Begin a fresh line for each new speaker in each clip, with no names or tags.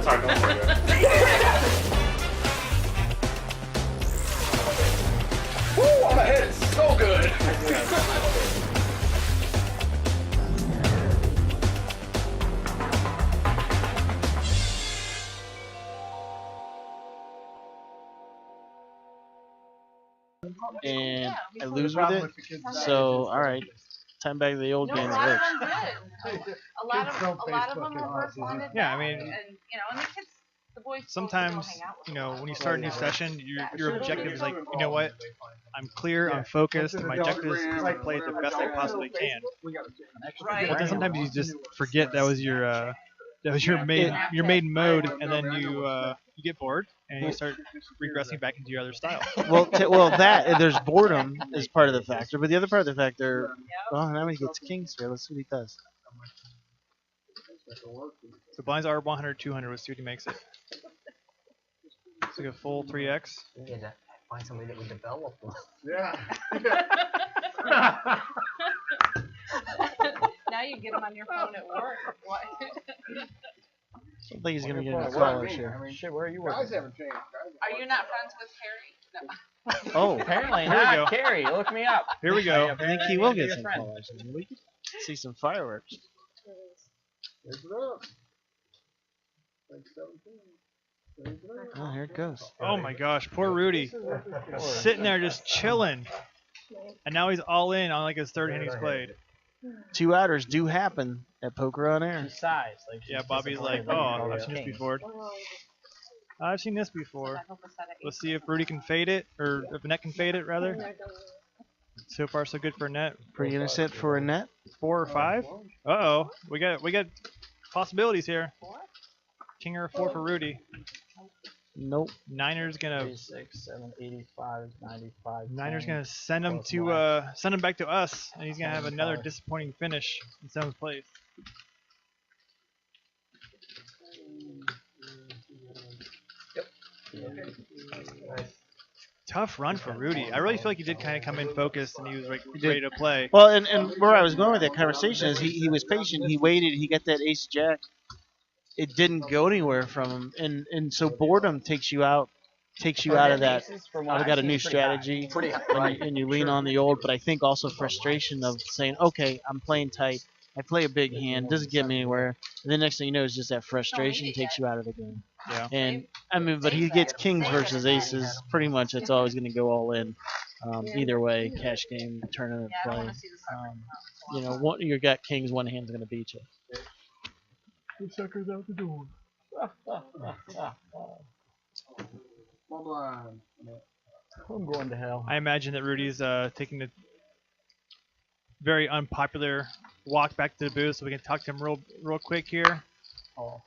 That's hard. Don't worry about it.
Woo! I'm ahead so good.
And I lose with it. So, all right, time back to the old game.
A lot of them did. A lot of them were first wanted.
Yeah, I mean,
and the kids, the boys.
sometimes, when you start a new session, your objective is like, you know what? I'm clear, I'm focused, and my objective is to play it the best I possibly can.
Right.
But then sometimes you just forget that was your main mode, and then you get bored and you start regressing back into your other style.
Well, there's boredom is part of the factor, but the other part of the factor, well, now he gets kings here. Let's see what he does.
The blinds are 100, 200. Let's see what he makes it. It's like a full 3x.
We had to find somebody that would develop them.
Yeah.
Now you get them on your phone at work. What?
I don't think he's gonna get any callers here.
Shit, where are you
Guys
working?
haven't changed.
Are you not friends with Carrie? No.
Oh,
Apparently
Here we
not.
go.
Carrie, look me up.
Here we go.
I think he will get some callers. We could see some fireworks.
Raise it up. Like 17. Raise it up.
Oh, here it goes.
Oh my gosh, poor Rudy. Sitting there just chilling. And now he's all in on like his third hand he's played.
Two outers do happen at Poker on Air.
She's size. Like,
Yeah, Bobby's like, oh, I've seen this before. I've seen this before. Let's see if Rudy can fade it, or if Annette can fade it, rather. So far, so good for Annette.
Pretty innocent for a net.
4 or 5? Uh-oh. We got possibilities here. King or 4 for Rudy.
Nope.
Niner's gonna
36, 7, 85, 95.
Niner's
10.
gonna send him
plus
to send him back to us, and he's gonna have another disappointing finish in 7th place. Tough run for Rudy. I really feel like he did kind of come in focused, and he was like ready to play.
Well, and where I was going with that conversation is he was patient. He waited. He got that ace jack. It didn't go anywhere from him, and so boredom takes you out of that. I've got a new strategy, and you lean on the old. But I think also frustration of saying, okay, I'm playing tight. I play a big hand, doesn't get me anywhere. And the next thing you know is just that frustration takes you out of the game.
Yeah.
And I mean, but he gets kings versus aces. Pretty much, it's always going to go all in. Either way, cash game, tournament play. You got kings, one hand's going to beat you.
The sucker's out the door.
I'm going to hell.
I imagine that Rudy's taking the very unpopular walk back to the booth, so we can talk to him real quick here.
Oh.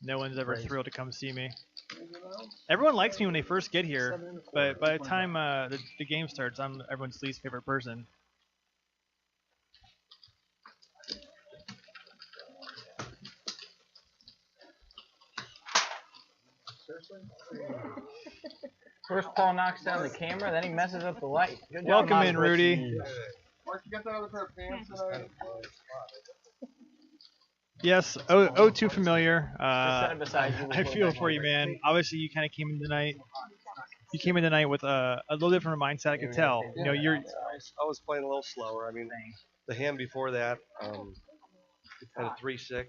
No one's ever thrilled to come see me. Everyone likes me when they first get here, but by the time the game starts, I'm everyone's least favorite person.
First Paul knocks down the camera, then he messes up the light. Good job,
Welcome in,
Moz.
Rudy.
Mark, you got that other pair of pants tonight?
Yes, O2 familiar.
Just set it beside you.
I feel for you, man. Obviously, you kind of came in tonight. You came in tonight with a little different mindset. I could tell. You know, you're.
I was playing a little slower. I mean, the hand before that had a 3-6.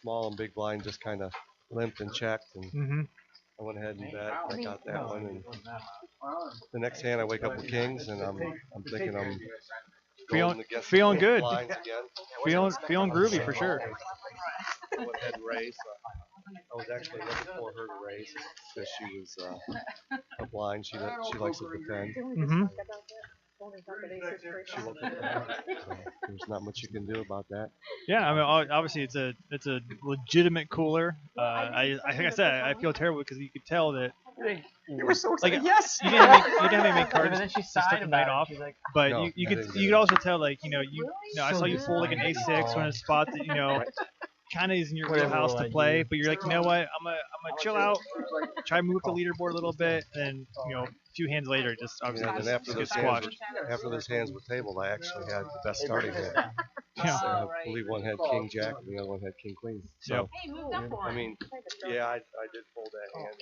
Small and big blind just kind of limped and checked, and I went ahead and bet. I got that one, and the next hand I wake up with kings, and I'm thinking I'm
feeling good.
blinds again.
Feeling groovy for sure.
I went ahead and raised. I was actually looking for her to raise because she was a blind. She likes to defend. She won't defend. So there's not much you can do about that.
Yeah, I mean, obviously it's a legitimate cooler. Like I said, I feel terrible because you could tell that.
You were so excited.
Like,
Yes.
You didn't have any make cards
And then she
to start
sighed
the
about
night
it.
off.
She's like,
But
No,
you
I
could
didn't do
you could
that.
also tell, like, you I saw you fold like an ace-6 on a spot that kind of is in your wheelhouse to play, but you're like, you know what, I'm gonna chill out, try to move up the leaderboard a little bit, and a few hands later, just obviously
And
just
after
get
those
squashed.
hands were tabled, I actually had the best starting hand.
Yeah.
I believe one had king jack and the other one had king queen. So
Yep.
Hey, moved up one.
I mean, yeah, I did fold that hand.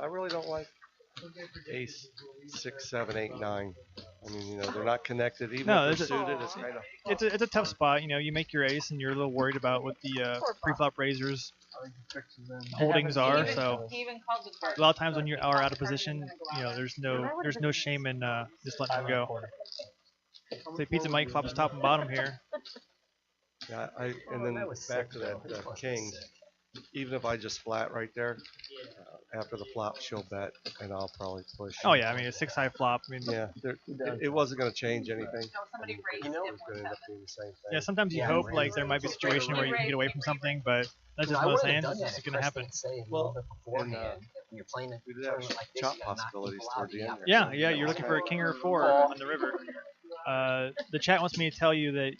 I really don't like ace 6, 7, 8, 9. I mean, they're not connected. Even
No,
if
there's
they're suited, it's kind of.
It's a tough spot. You make your ace, and you're a little worried about what the pre-flop raisers holdings are. So
He even called the card.
a lot of times when you are out of position, there's no shame in just letting them go. So Pizza Mike flops top and bottom here.
Yeah, and then back to that kings. Even if I just flat right there, after the flop, she'll bet, and I'll probably push.
Oh yeah, I mean a 6-high flop. I mean
Yeah, it wasn't going to change anything.
No, somebody raised
It
it
was going to end up being the same thing.
yeah, sometimes you hope like there might be a situation where you can get away from something, but that's just one of those hands. It's just gonna happen.
Well, and we did have chop possibilities toward the end.
Yeah, you're looking for a king or a 4 on the river. The chat wants me to tell you that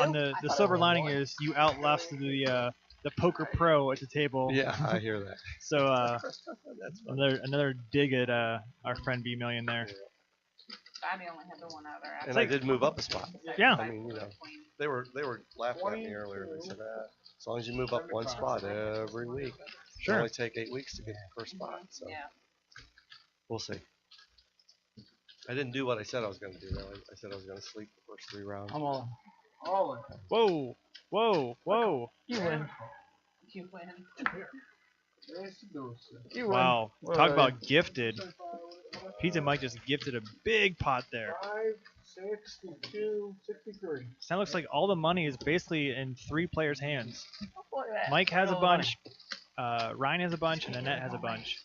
on the silver lining is you outlasted the poker pro at the table.
Yeah, I hear that.
So another dig at our friend B Million there.
Bobby only had the one other.
And I did move up a spot.
Yeah.
I mean, they were laughing at me earlier. They said, as long as you move up one spot every week, it only take 8 weeks to get the first spot. So
Yeah.
we'll see. I didn't do what I said I was going to do, though. I said I was going to sleep the first 3 rounds.
I'm all in.
Whoa.
You win.
Wow. Talk about gifted. Pizza Mike just gifted a big pot there.
5, 62, 63.
So that looks like all the money is basically in 3 players' hands. Mike has a bunch, Ryan has a bunch, and Annette has a bunch.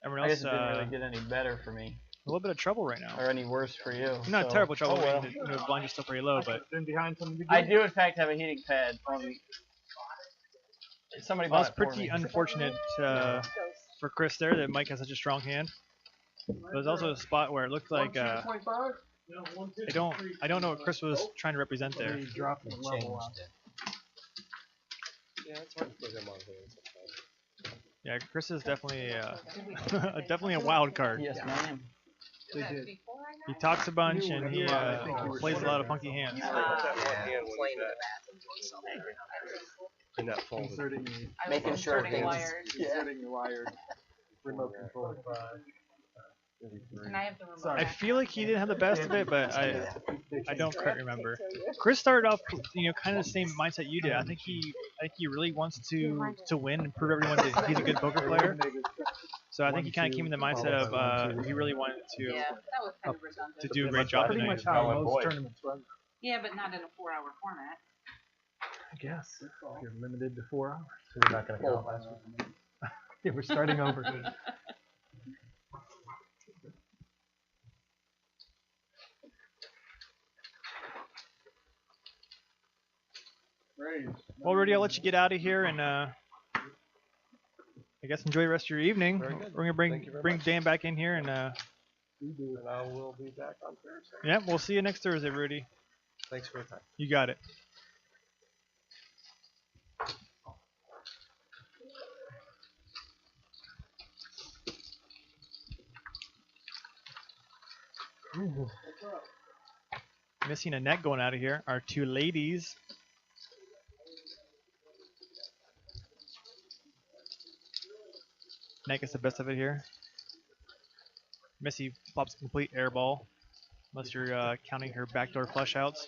Everyone
I
else
guess it didn't really get any better for me,
a little bit of trouble right now.
or any worse for you.
Not
so.
terrible trouble.
Oh, well.
The blind is still pretty low, but
Been behind from the beginning.
I do in fact have a heating pad on me. Somebody
well,
bought
it's
it for
pretty
me.
unfortunate for Chris there that Mike has such a strong hand. But there's also a spot where it looked like I don't know what Chris was trying to represent there.
He dropped the level out.
Yeah, it's hard to put him on hand sometimes.
Yeah, Chris is definitely definitely a wild card.
Yes, ma'am.
They did.
He talks a bunch and he plays a lot of funky hands.
That one hand when he bet. In that fold.
Inserting
Making sure
inserting
things-
wires.
the wired remote control.
And I have the remote.
I feel like he didn't have the best of it, but I don't quite remember. Chris started off, kind of the same mindset you did. I think he really wants to win and prove everyone that he's a good poker player. So I think he kind of came in the mindset of he really wanted
Yeah, that was kind of redundant.
to do a great job
Pretty
tonight.
much how most tournaments run.
Yeah, but not in a 4-hour format.
I guess. You're limited to 4 hours. So you're not going to count last week. Yeah, we're starting over.
Well, Rudy, I'll let you get out of here and I guess enjoy the rest of your evening.
Very good.
We're gonna
Thank you very
bring
much.
Dan back in here and
And I will be back on Thursday.
yeah, we'll see you next Thursday, Rudy.
Thanks for your time.
You got it. Missing Annette going out of here. Our 2 ladies. Annette gets the best of it here. Missy flops a complete air ball, unless you're counting her backdoor flush outs.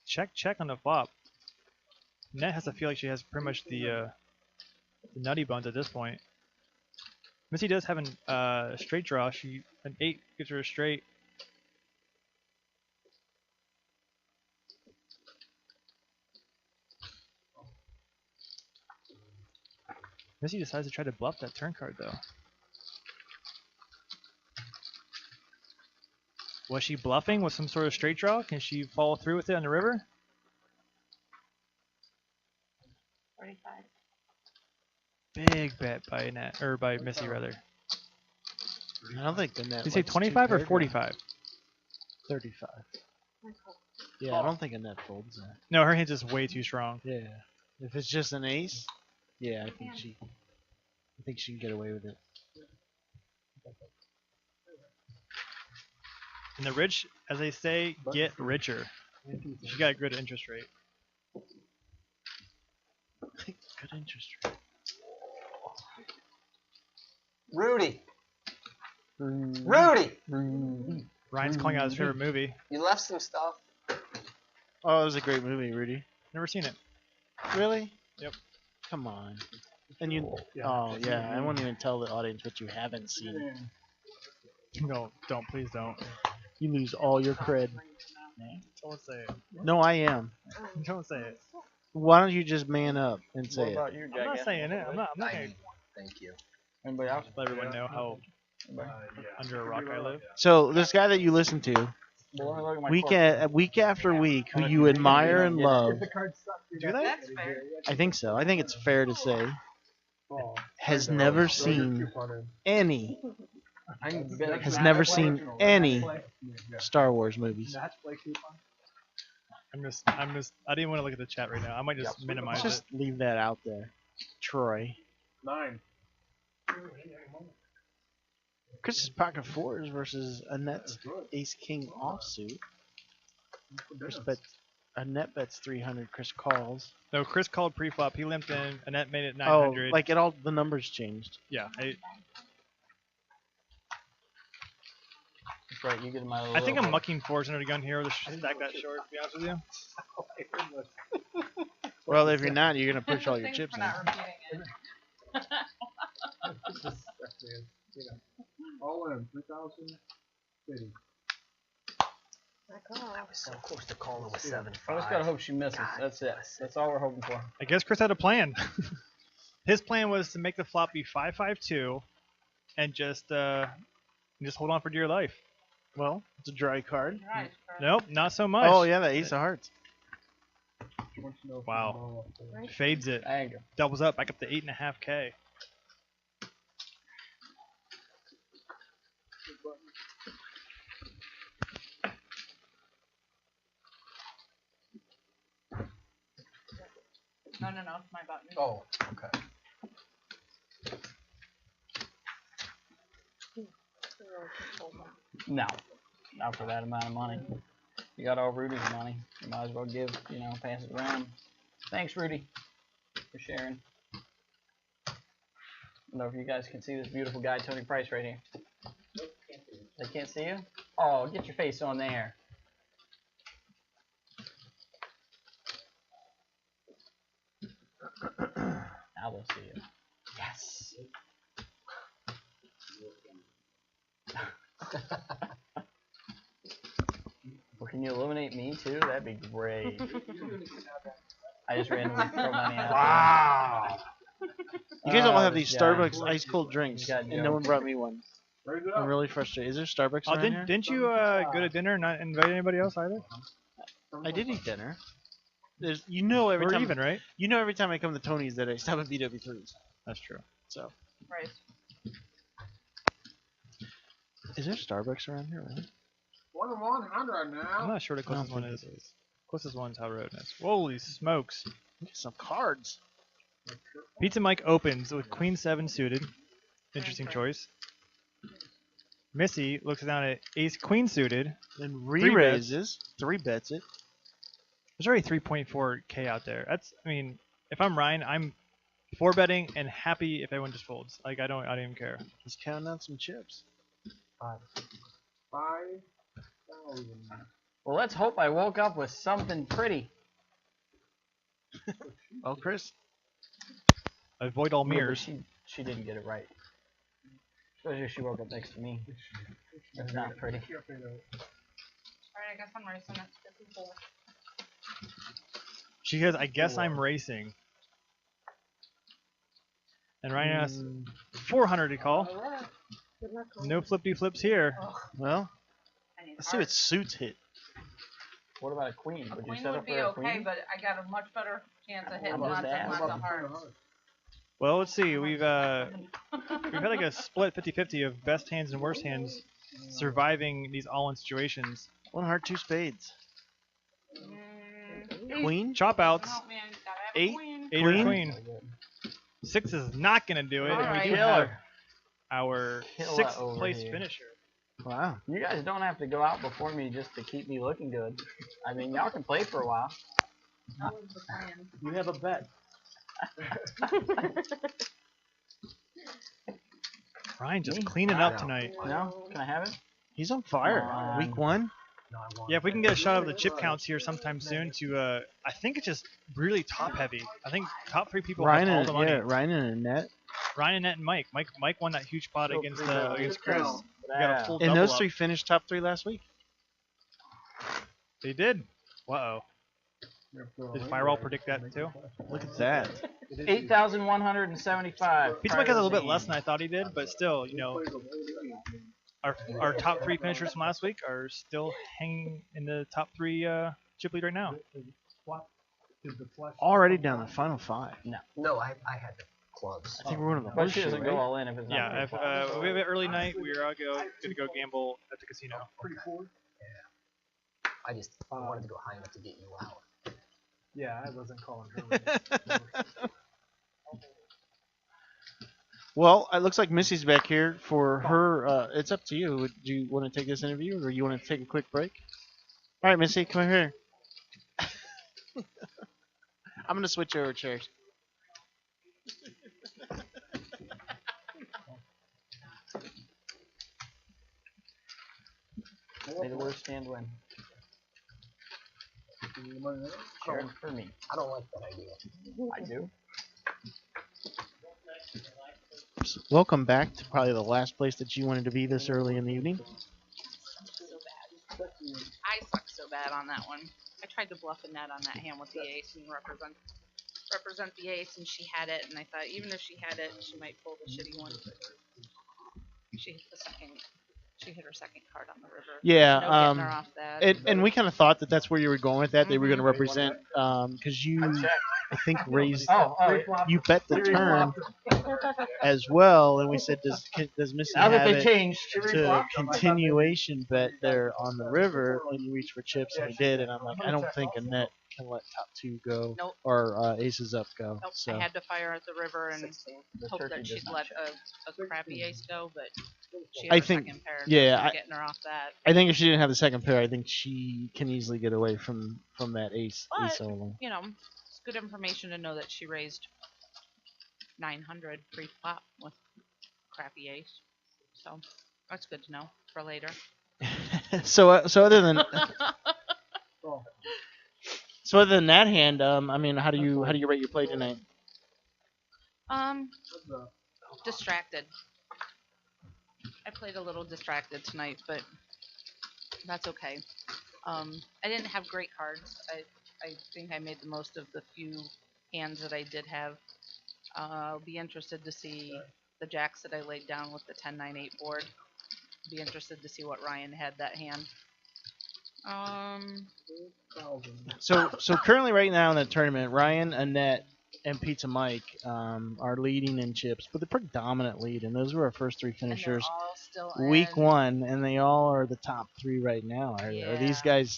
Check on the flop. Annette has to feel like she has pretty much the nutty buns at this point. Missy does have a straight draw. An 8 gives her a straight. Missy decides to try to bluff that turn card though. Was she bluffing with some sort of straight draw? Can she follow through with it on the river?
45.
Big bet by Annette, or by Missy rather.
I don't think the net.
Did you say 25 or 45?
35. Yeah, I don't think a net folds that.
No, her hand's just way too strong.
Yeah. If it's just an ace, yeah, I think she can get away with it.
And the rich, as they say, get richer. She got a good interest rate.
Good interest rate.
Rudy. Rudy.
Ryan's calling out his favorite movie.
You left some stuff.
Oh, it was a great movie, Rudy.
Never seen it.
Really?
Yep.
Come on. And you. Oh yeah, I won't even tell the audience what you haven't seen.
No, don't. Please don't.
You lose all your cred.
Don't say it.
No, I am.
Don't say it.
Why don't you just man up and
What
say it?
about you,
I'm not
Jack?
saying it. I'm not gonna
Thank you.
Anybody else?
let everyone know how under a rock I live.
So this guy that you listen to,
Well, let me look at my
week after week, who you admire and love,
Do they?
That's fair.
I think so. I think it's fair to say, has never seen any Star Wars movies.
I didn't want to look at the chat right now. I might just minimize
Let's just leave that out there. Troy.
9.
Chris's pocket fours versus Annette's ace king offsuit. Annette bets 300. Chris calls.
it. No, Chris called pre-flop. He limped in. Annette made it
Oh,
900.
like it all the numbers changed.
Yeah.
That's right. You get my.
I think I'm mucking 4s under the gun here. Let's stack that short. To be honest with you.
Well, if you're not, you're gonna push all your
Thanks
chips
for
in.
not repeating it.
All in 3,050.
I was so close to calling with 7-5.
I just gotta hope she misses. That's it. That's all we're hoping for.
I guess Chris had a plan. His plan was to make the flop be 5-5-2, and just hold on for dear life.
Well, it's a dry card.
Right.
Nope, not so much.
Oh yeah, the ace of hearts.
Wow. Fades it.
There you go.
Doubles up. Back up to 8.5K.
No, it's my button.
Oh, okay.
No, not for that amount of money. You got all Rudy's money. You might as well give, pass it around. Thanks, Rudy, for sharing. I don't know if you guys can see this beautiful guy, Tony Price, right here. They can't see you? Oh, get your face on there. Now they'll see you. Yes. Well, can you eliminate me too? That'd be great. I just randomly throw money out.
Wow. You guys all have
this
these
guy.
Starbucks ice cold drinks,
Got
and
Joe.
no one brought me one. I'm really frustrated. Is there Starbucks
Oh,
around here?
didn't you go to dinner and not invite anybody else either?
I did eat dinner. Every
We're
time
even, right?
every time I come to Tony's that I stop at BW3s.
That's true.
So,
Right.
is there Starbucks around here? Really?
100 now.
I'm not sure what the closest
I
one
don't
is.
think it is.
Closest one's Howard Road. Holy smokes.
Get some cards.
Pizza Mike opens with Queen 7 suited. Interesting choice. Missy looks down at Ace Queen suited.
Then
bets.
re-raises. 3 bets it.
There's already 3.4K out there. If I'm Ryan, I'm 4-betting and happy if everyone just folds. Like I don't even care.
He's counting out some chips.
5,000.
Well, let's hope I woke up with something pretty.
Oh, Chris.
Avoid all
Yeah, but
mirrors.
she didn't get it right. Especially if she woke up next to me. That's not pretty.
Alright, I guess I'm racing at 54.
She goes, I guess I'm racing. And Ryan asks 400 to call. No flippy flips here.
Well,
I need
let's see what suits hit.
What about a queen? Would you
Queen
set
would
up
be
for a
okay,
queen?
but I got a much better chance of hitting
about
lots
that?
and
What
lots of hearts.
Well, let's see. We've had like a split 50-50 of best hands and worst hands surviving these all-in situations.
1 heart, 2 spades.
Mm,
Queen.
Chop outs.
no, man, gotta have a
8.
queen.
8 or queen. 6 is not going to do it.
All
and we
right.
do have
Killer.
our
Killer
6th
over
place
here.
finisher.
Wow.
You guys don't have to go out before me just to keep me looking good. I mean, y'all can play for a while.
That was the plan.
You have a bet.
Ryan just
Me?
cleaning up tonight.
No? Can I have it?
He's on fire.
Come on.
Week 1.
No, I won't.
Yeah, if we can get a shot of the chip counts here sometime soon to, I think it's just really top heavy. I think top 3 people
Ryan
have all
and
the money.
Ryan and Annette.
Ryan, Annette, and Mike. Mike won that huge pot against Chris. We got a full
And
double
those
up.
3 finished top 3 last week.
They did. Uh-oh. Did Firewall predict that too?
Look at that.
8,175.
Pizza Mike has a little bit less than I thought he did, but still, you know, our top 3 finishers from last week are still hanging in the top 3 chip lead right now.
Already down to the final 5.
No, I had the clubs.
I think we're one of the
But she
horseshoe,
doesn't go
right?
all in if it's not.
Yeah, if we have an early night, we are all good to go gamble at the casino.
I just wanted to go high enough to get you out.
Yeah, I wasn't calling her.
Well, it looks like Missy's back here for her. It's up to you. Do you want to take this interview, or you want to take a quick break? All right, Missy, come here. I'm gonna switch over chairs.
May the worst stand win. Sharon for me.
I don't like that idea.
I do.
Welcome back to probably the last place that you wanted to be this early in the evening.
So bad. I suck so bad on that one. I tried to bluff a net on that hand with the ace and represent the ace, and she had it, and I thought even if she had it, she might pull the shitty one. She hit the second. She hit her second card on the river.
Yeah,
No getting her off that.
and we kind of thought that that's where you were going with that. They were going to represent, because you, I think, raised. You bet the turn as well, and we said, does Missy
Now that
have
they
it
changed.
to continuation bet there on the river, and you reach for chips, and we did, and I'm like, I don't think Annette can let top 2 go,
Nope.
or aces up go.
Nope,
So
I had to fire at the river and hope
turkey
that
does
she'd
not
let
check.
a crappy ace go, but she
I
had her
think-
second pair.
yeah,
so
I-
getting her off that.
I think if she didn't have the second pair, I think she can easily get away from that ace
But-
only.
You know, it's good information to know that she raised 900 pre-flop with crappy ace. So that's good to know for later.
So other than so other than that hand, I mean, how do you rate your play tonight?
Distracted. I played a little distracted tonight, but that's okay. I didn't have great cards. I think I made the most of the few hands that I did have. I'll be interested to see the jacks that I laid down with the 10-9-8 board. Be interested to see what Ryan had that hand.
So currently right now in the tournament, Ryan, Annette, and Pizza Mike are leading in chips, but the predominant lead, and those were our first 3
And they're
finishers
all still
week
in.
1, and they all are the top 3 right now. Are these
Yeah.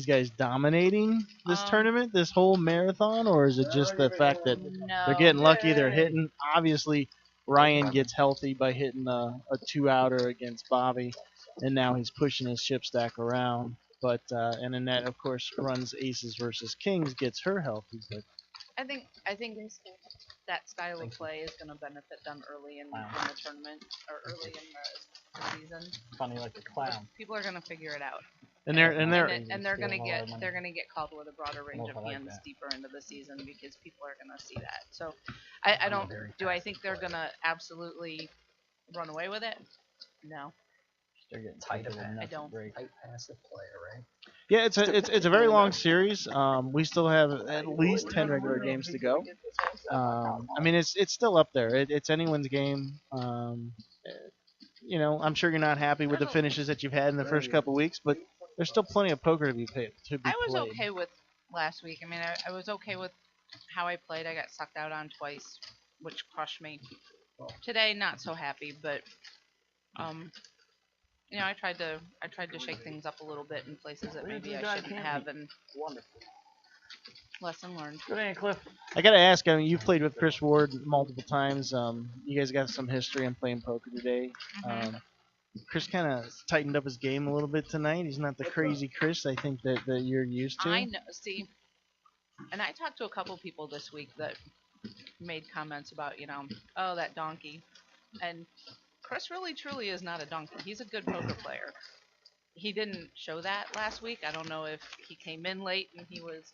guys dominating this tournament, this whole marathon, or is it just the fact that
No.
they're getting lucky, they're hitting? Obviously, Ryan gets healthy by hitting a 2-outer against Bobby, and now he's pushing his chip stack around. But and Annette, of course, runs aces versus kings, gets her healthy. But
I think that style of play is going to benefit them early in the tournament or early in the season.
Funny like a clown.
People are going to figure it out,
and they're
and they're going to
stealing a lot
get
of money.
they're going to get called with a broader range
if
of
I like
hands
that.
deeper into the season because people are going to see that. So I don't. Do I think they're going to absolutely run away with it? No.
They're getting
Tight
tighter
of
than
I
nuts
don't.
break.
Tight passive player, right?
yeah, it's a very long series. We still have at least 10 regular games to go. I mean, it's still up there. It's anyone's game. You know, I'm sure you're not happy with the finishes that you've had in the first couple weeks, but there's still plenty of poker to be played.
I was okay with last week. I mean, I was okay with how I played. I got sucked out on twice, which crushed me. Today, not so happy, but you know, I tried to shake things up a little bit in places that maybe I shouldn't have, and
Wonderful.
lesson learned.
Good day, Cliff.
I gotta ask. I mean, you've played with Chris Ward multiple times. You guys got some history in playing poker today.
Mhm.
Chris kind of tightened up his game a little bit tonight. He's not the crazy Chris I think that you're used to.
I know. See, and I talked to a couple people this week that made comments about, oh, that donkey. And Chris really truly is not a donkey. He's a good poker player. He didn't show that last week. I don't know if he came in late and he was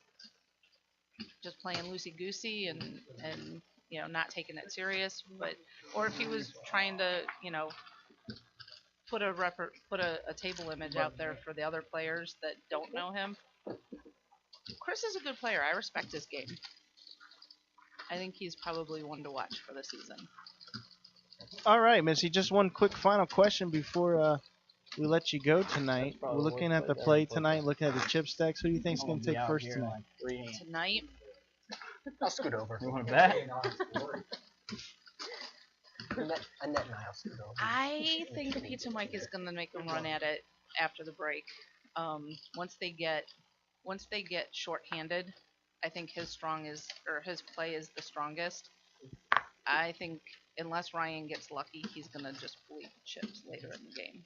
just playing loosey goosey and not taking it serious, or if he was trying to put a table image out there for the other players that don't know him. Chris is a good player. I respect his game. I think he's probably one to watch for the season.
All right, Missy, just one quick final question before we let you go tonight. We're looking at the play tonight, looking at the chip stacks. Who do you think's going to take first tonight?
Tonight?
I'll scoot over.
You want to bet?
Annette and I'll scoot over.
I think Pizza Mike is going to make them run at it after the break. Once they get shorthanded, I think his play is the strongest. I think unless Ryan gets lucky, he's going to just bleed chips later in the game.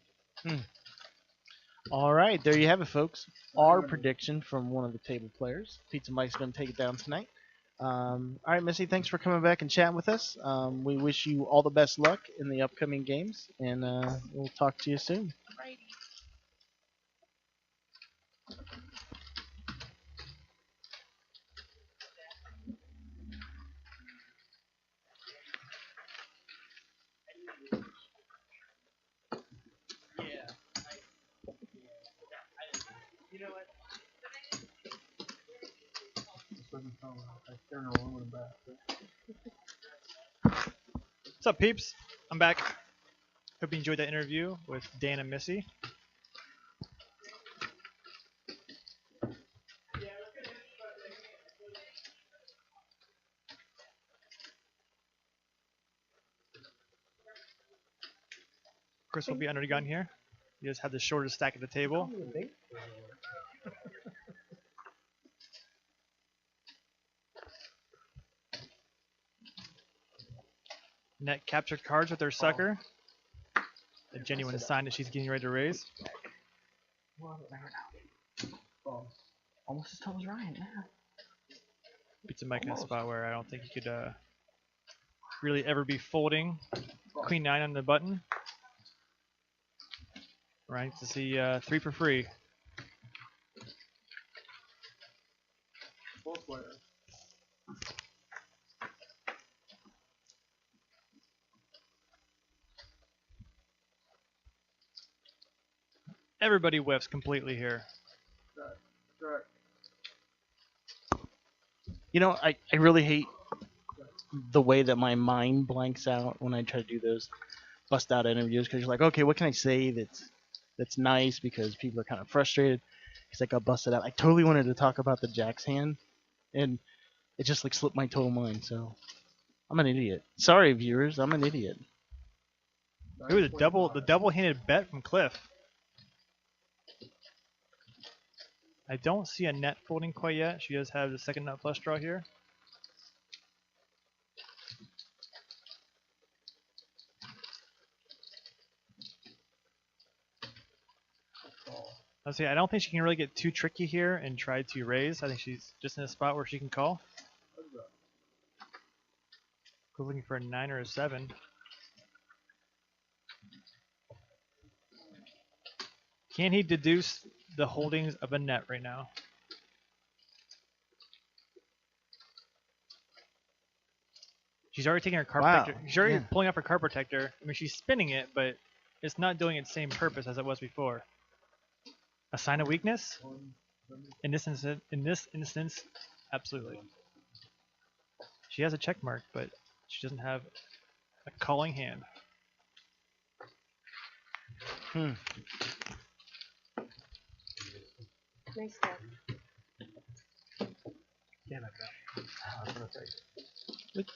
All right, there you have it, folks. Our prediction from one of the table players. Pizza Mike's going to take it down tonight. All right, Missy, thanks for coming back and chatting with us. We wish you all the best luck in the upcoming games, and we'll talk to you soon.
Alrighty.
What's up, peeps? I'm back. Hope you enjoyed that interview with Dan and Missy. Chris will be under the gun here. He just had the shortest stack at the table. Net captured cards with her sucker. A genuine sign that she's getting ready to raise.
Almost as tall as Ryan now.
Pizza Mike in a spot where I don't think he could really ever be folding Queen 9 on the button. Ryan gets to see 3 for free. Everybody whiffs completely here.
You know, I really hate the way that my mind blanks out when I try to do those bust out interviews, because you're like, okay, what can I say that's nice, because people are kind of frustrated because I got busted out. I totally wanted to talk about the Jack's hand, and it just like slipped my total mind. So I'm an idiot. Sorry, viewers, I'm an idiot.
It was the double-handed bet from Cliff. I don't see a net folding quite yet. She does have the second nut flush draw here. Let's see, I don't think she can really get too tricky here and try to raise. I think she's just in a spot where she can call. We're looking for a 9 or a 7. Can he deduce the holdings of a net right now? She's already taking her card protector. She's already pulling up her card protector. I mean, she's spinning it, but it's not doing its same purpose as it was before. A sign of weakness? In this instance, absolutely. She has a check mark, but she doesn't have a calling hand.
Nice stuff.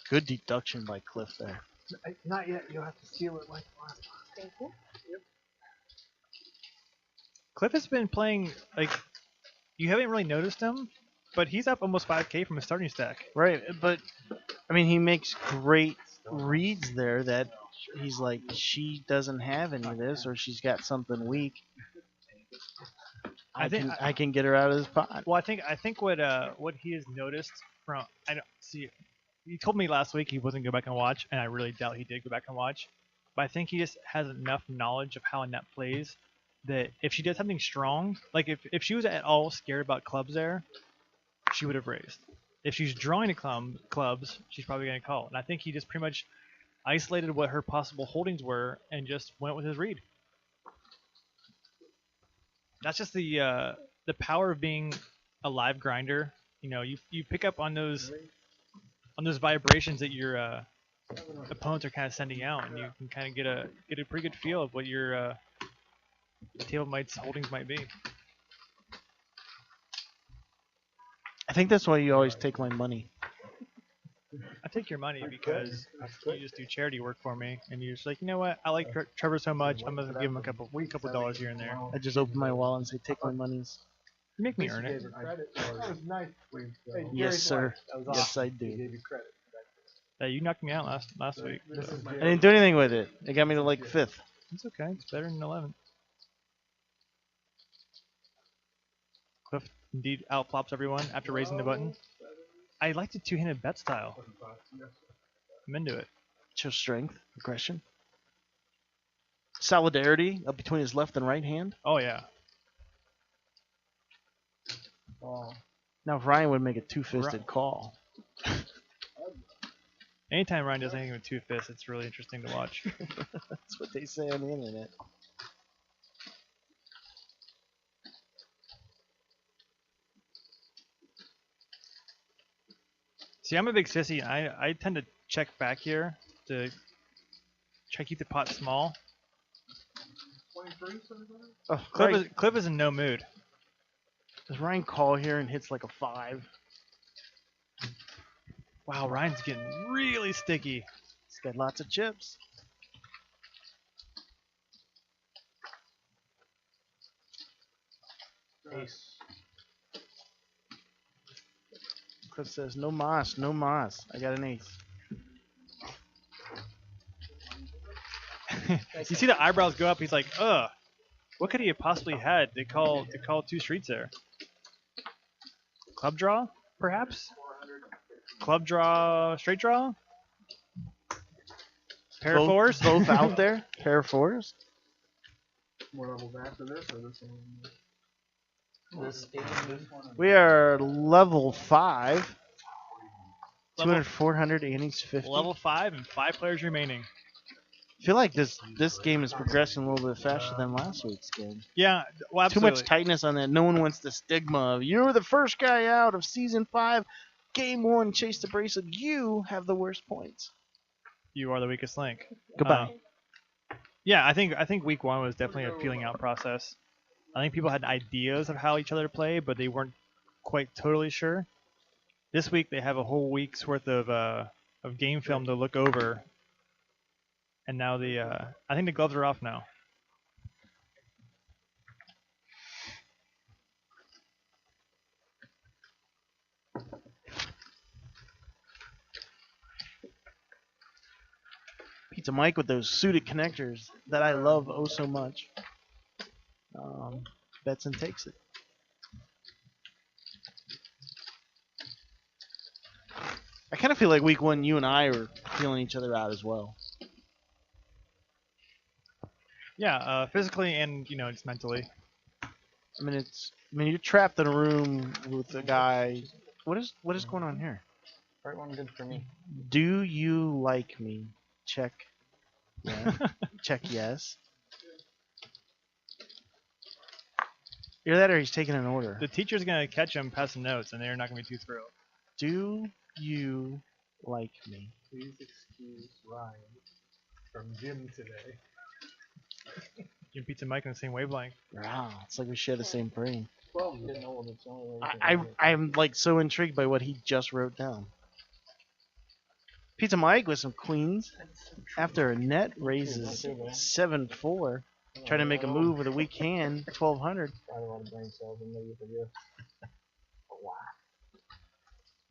Good deduction by Cliff there.
Not yet. You'll have to steal it like last time.
Thank you.
Cliff has been playing, like, you haven't really noticed him, but he's up almost 5K from his starting stack.
Right, but I mean, he makes great reads there that he's like, she doesn't have any of this, or she's got something weak. I can get her out of this pot.
Well, I think what he has noticed from I don't see. He told me last week he wasn't going to go back and watch, and I really doubt he did go back and watch. But I think he just has enough knowledge of how Annette plays that if she did something strong, like if she was at all scared about clubs there, she would have raised. If she's drawing to clubs, she's probably going to call. And I think he just pretty much isolated what her possible holdings were and just went with his read. That's just the power of being a live grinder. You know, you pick up on those vibrations that your opponents are kind of sending out, and you can kind of get a pretty good feel of what your table mates holdings might be.
I think that's why you always take my money.
I take your money because you just do charity work for me, and you're just like, you know what? I like Trevor so much, I'm gonna give him a couple dollars here and there.
I just open my wallet and say, take my monies.
You make me earn it.
Yes, sir. Yes, I do.
Hey, you knocked me out last week. So.
I didn't do anything with it. It got me to like 5th.
It's okay. It's better than 11th. Cliff indeed outflops everyone after raising the button. I like the two-handed bet style. I'm into it.
Shows strength, aggression, solidarity up between his left and right hand.
Oh yeah.
Now if Ryan would make a two-fisted call.
Anytime Ryan does anything with two fists, it's really interesting to watch.
That's what they say on the internet.
See, I'm a big sissy. I tend to check back here to try to keep the pot small.
Oh,
Cliff is in no mood.
Does Ryan call here and hits like a 5?
Wow, Ryan's getting really sticky.
He's got lots of chips.
Ace.
Cliff says, no mas, no mas. I got an ace.
You see the eyebrows go up. He's like, ugh. What could he have possibly had to call two streets there? Club draw, perhaps? Club draw, straight draw? Pair of fours?
Both out there? Pair of fours?
More levels after this or this one?
We are level 5. 200, 400, and he's 50.
Level 5 and 5 players remaining.
I feel like this game is progressing a little bit faster than last week's game.
Yeah, well,
Too much tightness on that. No one wants the stigma of, you were the first guy out of Season 5, Game 1, chase the bracelet. You have the worst points.
You are the weakest link.
Goodbye.
Yeah, I think week 1 was definitely a feeling out process. I think people had ideas of how each other play, but they weren't quite totally sure. This week they have a whole week's worth of game film to look over, and now I think the gloves are off now.
Pizza Mike with those suited connectors that I love oh so much. Bets and takes it. I kind of feel like week 1, you and I are feeling each other out as well.
Yeah, physically and just mentally.
I mean, you're trapped in a room with a guy. What is going on here?
Right one good for me.
Do you like me? Check. Yeah. Check yes. Either that or he's taking an order.
The teacher's gonna catch him passing notes, and they're not gonna be too thrilled.
Do you like me?
Please excuse Ryan from gym today.
You and Pizza Mike on the same wavelength.
Wow, it's like we share the same brain.
Well, you know it's the only way
I'm like so intrigued by what he just wrote down. Pizza Mike with some queens after Annette raises 7-4, trying to make a move with a weak hand, 1200.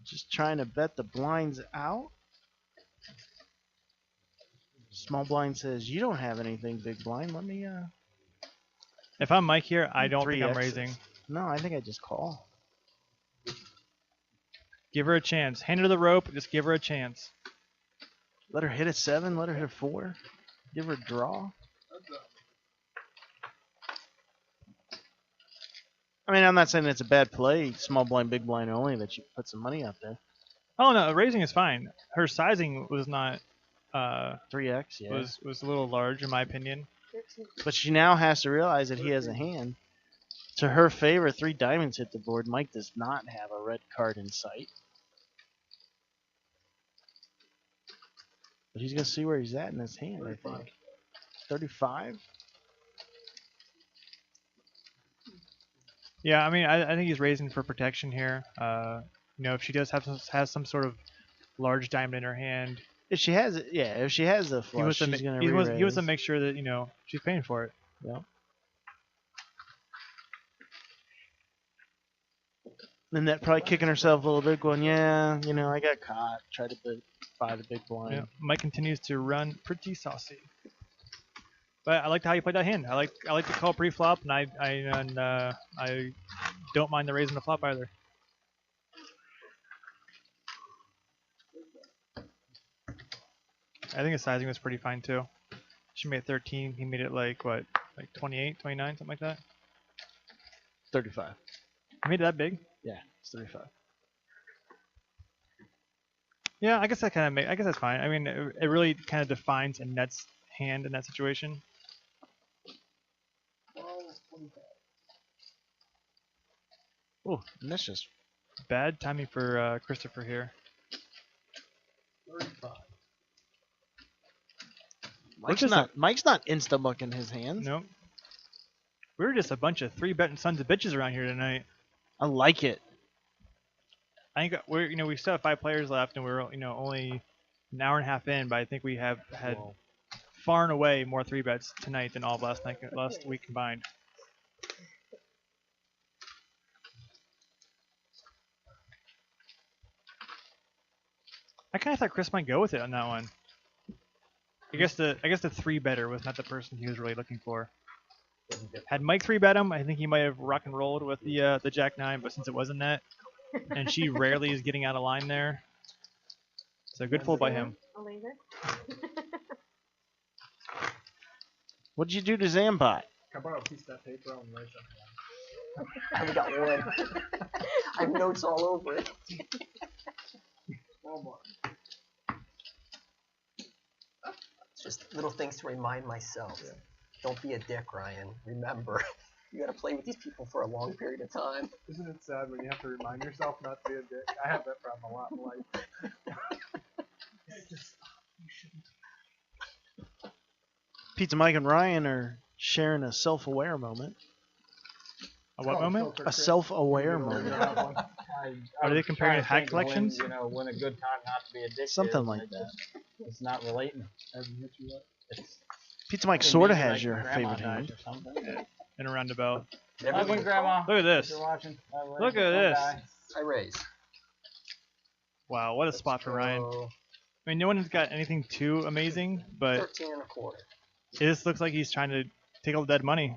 Just trying to bet the blinds out. Small blind says you don't have anything. Big blind. Let me.
If I'm Mike here, I don't
Three
think I'm
X's.
raising.
No, I think I just call.
Give her a chance. Hand her the rope. Just give her a chance.
Let her hit a 7. Let her hit a 4. Give her a draw. I mean, I'm not saying it's a bad play. Small blind, big blind only. That you put some money out there.
Oh no, raising is fine. Her sizing was not
3x. Yeah.
was a little large in my opinion.
But she now has to realize that he has a hand. To her favor, 3 diamonds hit the board. Mike does not have a red card in sight. But he's going to see where he's at in his hand, I think. 35?
Yeah, I mean, I think he's raising for protection here. You know, if she does has some sort of large diamond in her hand,
If she has it, yeah. If she has the flush, she's going to
he
re-raise.
wants to make sure that, you know, she's paying for it.
Yep. Lynette probably kicking herself a little bit, going, yeah, you know, I got caught. Tried to buy the big blind.
Yeah, Mike continues to run pretty saucy. But I liked how you played that hand. I like to call pre-flop, and I don't mind the raise in the flop either. I think his sizing was pretty fine too. She made 13. He made it like what, like 28, 29, something like that.
35.
He made it that big.
Yeah, it's 35.
Yeah, I guess that kind of I guess that's fine. I mean, it really kind of defines a net's hand in that situation.
Oh, and that's just
Bad timing for Christopher here.
Mike's not insta-mucking his hands.
Nope. We were just a bunch of 3-betting sons of bitches around here tonight.
I like it.
I think we still have 5 players left, and we're only an hour and a half in. But I think we have had far and away more 3-bets tonight than all of last week combined. I kind of thought Chris might go with it on that one. I guess the 3-better was not the person he was really looking for. Had Mike 3-bet him, I think he might have rock and rolled with the Jack 9, but since it wasn't that, and she rarely is getting out of line there, so good fold by him.
What'd you do to Zambot?
I borrow a piece of that paper and write something.
I only got one. I have notes all over it. It's just little things to remind myself. Yeah. Don't be a dick, Ryan. Remember, you got to play with these people for a long period of time.
Isn't it sad when you have to remind yourself not to be a dick? I have that problem a lot in life.
Pizza Mike and Ryan are sharing a self-aware moment.
A what moment?
A self-aware moment.
Are they comparing hack collections?
When a good time not to be a dick.
Something
is,
like that.
It's not relating.
Pizza Mike sort of
maybe
has
like
your
grandma
favorite
dies
hand.
or something.
In a roundabout.
Hi, Grandma.
Look at this.
If you're watching.
Look at this.
I raise.
Wow, what a spot for Ryan. I mean, no one's got anything too amazing, but
13 and a quarter.
it just looks like he's trying to take all the dead money.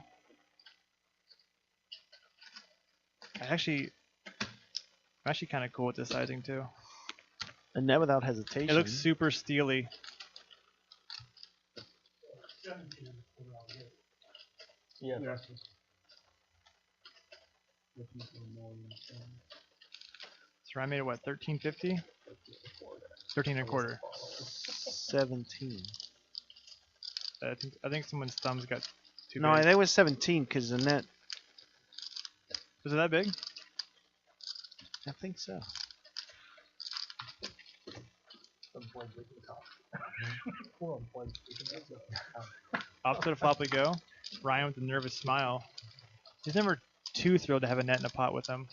I'm actually kind of cool with this sizing too.
And net without hesitation.
It looks super steely.
Yeah.
So Ryan made it what, 13.50? 13 and a quarter.
17.
I think someone's thumbs got too
No,
big.
that was 17 because the net.
Was it that big?
I think so.
Off to the flop we go. Ryan with a nervous smile. He's never too thrilled to have a net in a pot with him.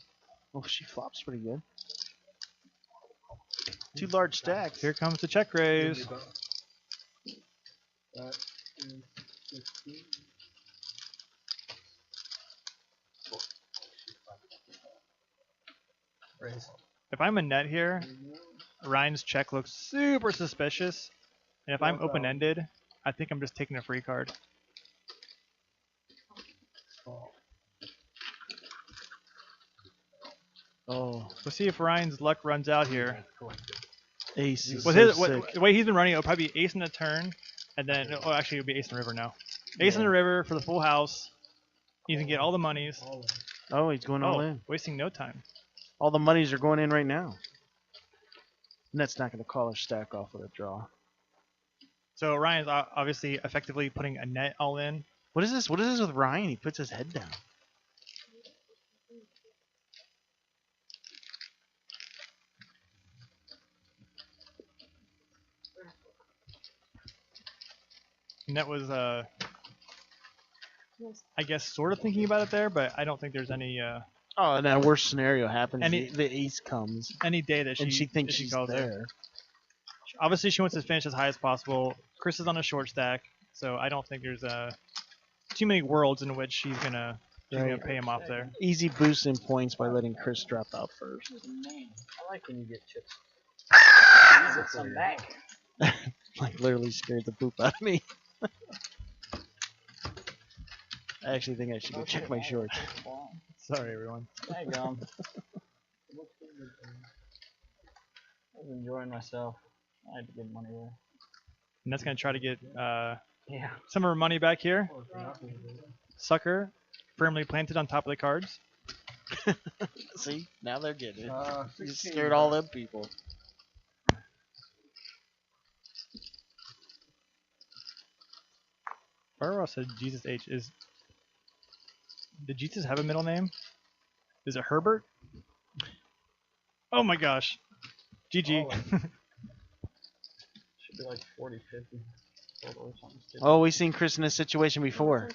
Oh, she flops pretty good. 2 large stacks.
Here comes the check raise.
Raise.
If I'm a net here, Ryan's check looks super suspicious. And if I'm open-ended, I think I'm just taking a free card.
Oh,
We'll see if Ryan's luck runs out here.
ace is
With
so
his
sick.
the way he's been running, it'll probably be ace in the turn, and then actually it'll be ace in the river now. Ace in the river for the full house. You can get all the monies.
Oh, he's going all
Oh,
in.
wasting no time.
All the monies are going in right now. And that's not going to call our stack off with a draw.
So Ryan's obviously effectively putting a net all in.
What is this? What is this with Ryan? He puts his head down.
Net was I guess sort of thinking about it there, but I don't think there's any
Oh, and that worst scenario happens.
Any-
The ace comes,
any day that
and she thinks
that she
she's
calls it.
there.
Obviously, she wants to finish as high as possible. Chris is on a short stack, so I don't think there's too many worlds in which she's gonna
Right.
pay him off there.
Easy boost in points by letting Chris drop out first.
I like when you get chips. Get some back.
Like literally scared the poop out of me. I actually think I should go check my shorts.
Sorry, everyone.
There you go. I was enjoying myself. I had to give money away.
And that's gonna try to get
Yeah.
some of her money back here. Sucker, firmly planted on top of the cards.
See, now they're getting it. You scared all them people.
Barbara said Jesus H. Did Jesus have a middle name? Is it Herbert? Oh my gosh. GG.
Should be like 40, 50 total or something stupid.
Oh, we've seen Chris in this situation before.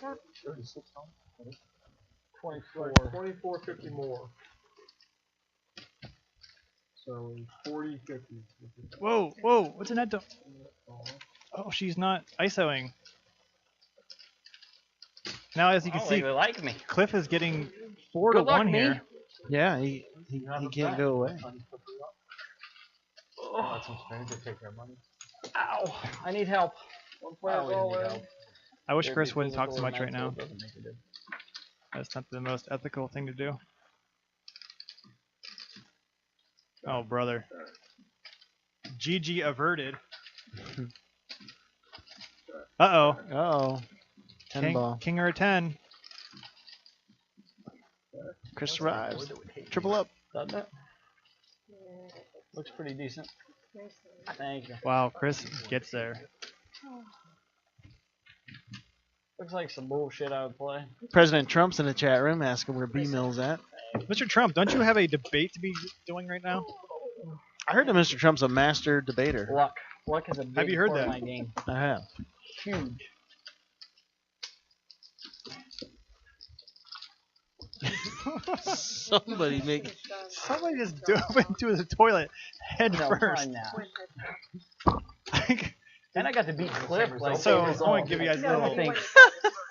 24.
24, 50 more. So 40, 50.
Whoa, whoa, what's in that? Oh, she's not ISOing. Now, as you can
Oh,
see,
they like me.
Cliff is getting 4 to
Good luck,
1
me.
here.
Yeah, he can't go away.
Let some strangers take their money.
Ow! I need help. One player's all in.
I wish
It'd
Chris
be
wouldn't talk so
physical or
much right now.
mental, doesn't make a difference.
That's not the most ethical thing to do. Oh, brother. GG averted. Uh-oh.
Uh-oh. 10 ball.
King or a 10.
Chris survives. Triple up.
Doesn't it? Looks pretty decent. Thank you.
Wow, Chris gets there.
Looks like some bullshit I would play.
President Trump's in the chat room asking where B-Mill's at.
Mr. Trump, don't you have a debate to be doing right now?
I heard that Mr. Trump's a master debater.
Luck. Luck is a big
you heard
part
that?
of my game.
I have.
Huge.
Somebody make.
Somebody just dove into the toilet head
No,
first.
fine now. And I got to beat Cliff. Like,
So,
same
I want
result.
to give you guys
I think.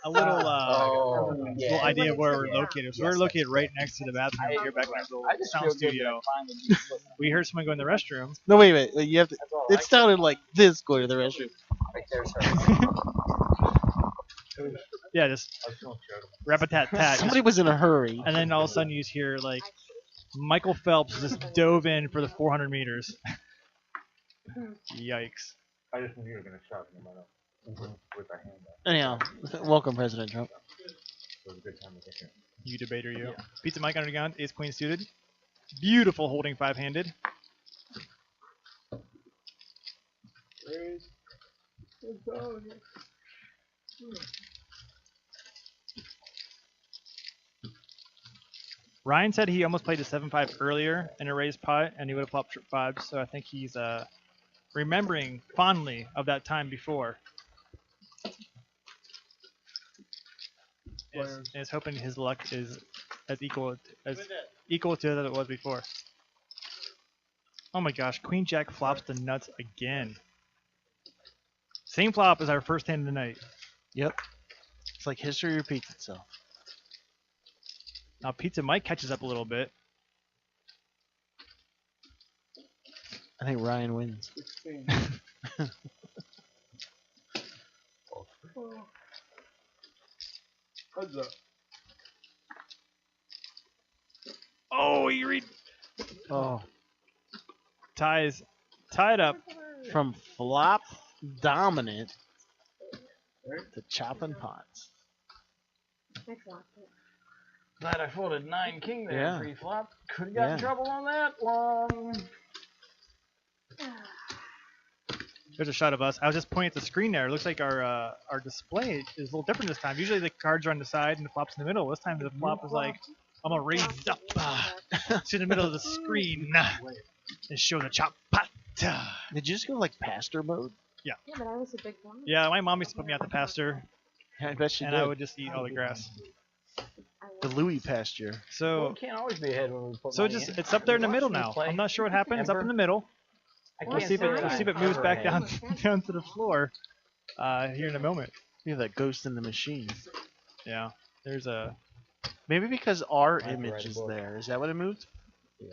little idea of where we're located. So we're located right next to the bathroom here back in our little
I just
sound
feel good that I
studio.
finally beat Cliff.
We heard someone go in the restroom.
No, wait. You have to.
That's all
It sounded like this going to the restroom.
Right there's her.
Yeah, just rat-a-tat-tat.
Somebody was in a hurry.
And then all of a sudden you just hear like Michael Phelps just dove in for the 400 meters. Yikes.
I just knew you were going to shout no matter with our hand up.
Anyhow, welcome, President Trump.
It was a good time to get here.
You debater, you. Pizza Mike under the gun, ace queen suited. Beautiful holding five-handed. Ryan said he almost played a 7-5 earlier in a raised pot, and he would have flopped trip 5, so I think he's remembering fondly of that time before. And is hoping his luck is as equal to that it was before. Oh my gosh, Queen Jack flops the nuts again. Same flop as our first hand of the night.
Yep. It's like history repeats itself.
Now Pizza Mike catches up a little bit.
I think Ryan wins.
Oh, you read
Oh,
ties. Tied up.
from flop dominant to chopping pots.
Glad I folded 9 king there
Yeah.
pre-flop. Could have got in
Yeah.
trouble on that one.
There's a shot of us. I was just pointing at the screen there. It looks like our display is a little different this time. Usually the cards are on the side and the flop's in the middle. This time the flop is like, I'm gonna raise up to the middle of the screen and show the chop pot.
Did you just go like pastor mode?
Yeah, but I was a big one.
Yeah, my mom used to put me out the pasture,
I bet she
and
did.
I would just eat all the grass.
The Louis pasture.
Well,
So,
we can't always be ahead when we put
so
money
it's just
in.
it's up there in the
Watch
middle
me
now.
play.
I'm not sure what happened. It's up in the middle.
I
We'll
can't
see if it
say
we'll see if it moves
I'm
back
ever
down
ahead.
down to the floor here in a moment.
You're that ghost in the machine.
Yeah, there's a
Maybe because our
I have to
image
write a
is
book.
there. Is that what it moved?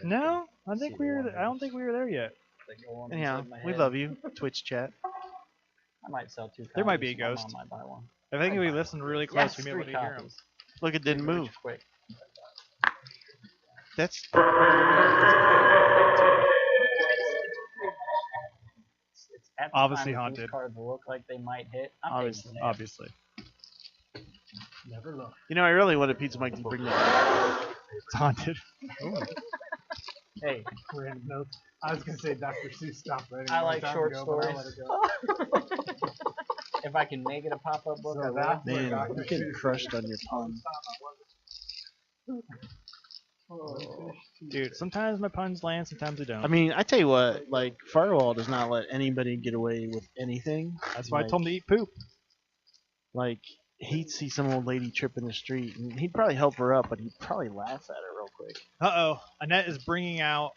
no. I think we were. I don't think we were there yet.
They go on
Anyhow,
inside my
we
head.
love you, Twitch chat.
I might sell 2 copies.
There might be a
My mom
ghost.
might buy one.
I think if we listened really close,
Yes,
we'd be able
3
to hear him.
copies.
Look, it didn't move.
Quick.
That's
It's at the
Obviously
time that
haunted.
These cards look like they might hit. I'm
Obviously.
taking it.
Obviously,
Never look.
you know, I really wanted Pizza Mike to bring that.
it's haunted.
Hey,
Random notes. I was gonna say Dr. Seuss stopped writing.
I
a long
like
time
short
ago, but I
stories.
let it go.
if I can make it a pop-up book, I
So
will.
that's where
Man,
Dr.
you're getting
Seuss
crushed
is.
on your pun.
Dude, sometimes my puns land, sometimes they don't.
I mean, I tell you what, like Firewall does not let anybody get away with anything.
that's why I
like,
told him to eat poop.
Like he'd see some old lady trip in the street, and he'd probably help her up, but he'd probably laugh at her real quick.
Uh-oh, Annette is bringing out